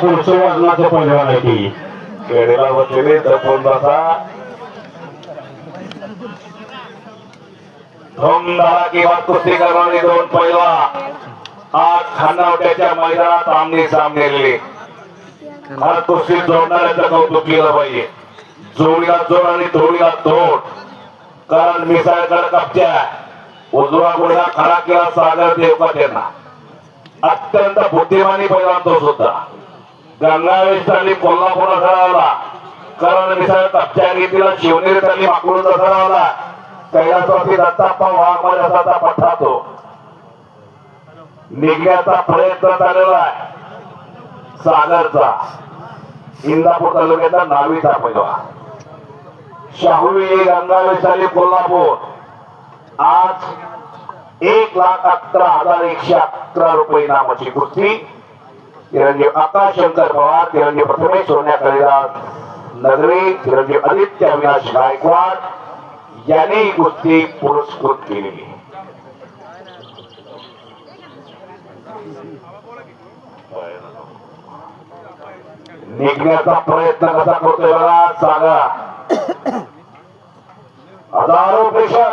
पुढच्या वजनाचे पैलवान आहे ती खेळेला बसलेले जपून बसा. धोमदारा किंवा कुस्ती करणारे दोन पैलवान आज खानावट्याच्या मैदानात आमने सामने हा कुस्ती जोडणाऱ्याचं कौतुक केलं पाहिजे. जोडीला जोड आणि तोडीला तोड. कारण मिसाळकडे कपच्या उजवा गुडघा खडा केला सागर देवकर यांना. अत्यंत बुद्धिमानी पैलवान तो सुद्धा गंगावेश त्यांनी कोल्हापूर ठरवला. कारण मिसाळ कपच्या रीतीला शिवनेरी त्यांनी माकडून ठरवला. कैलासवासी दत्ताप्पा वाघमाऱ्याचा पठ्ठा तो निघण्याचा प्रयत्न चाललेला आहे. सागरचा इंदापूर तालुक्याचा नावीचा पैलवान शाहूवी गंगावेश कोल्हापूर आज 1,11,111 रुपये इनामाची कुस्ती. चिरंजीव आकाश शंकर पवार, चिरंजीव प्रथमेश सोन्या कालिदास नगरी, चिरंजीव आदित्य अविनाश गायकवाड यांनी ही कुस्ती पुरस्कृत केलेली. निघण्याचा प्रयत्न कसा करतोय बघा सागर. हजारो प्रेक्षक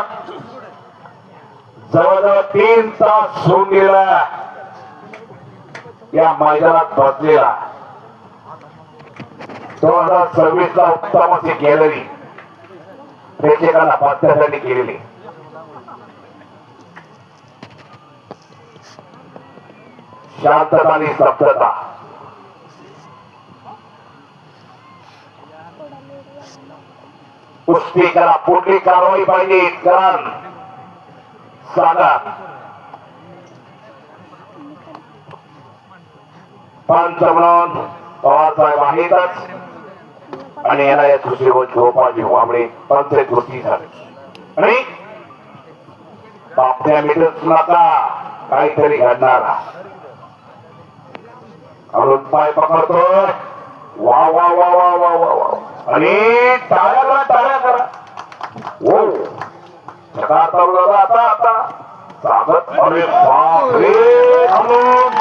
जवळजवळ 3 तास होऊन गेला या मैदानात बसलेला. 2026 ला उत्तम अशी गॅलरी प्रेक्षकांना पाहण्यासाठी केलेली. शांतता आणि स्तब्धता. कुस्ती करा, पुढली कारवाई पाहिजे. कारण सागर पंच म्हणून पवार साहेब आहेतच आणि याला या कुस्तीवर गोपाळजी वांबळे पंच कुस्ती झाली आणि पापण्या मिळत नका काहीतरी घडणार. अरुण पाय पकडतोय. वा वा वा वा वा वा वा आणि टाळ्या करा, टाळ्या करा. हो आता आता स्वागत. अरे बापरे अरुण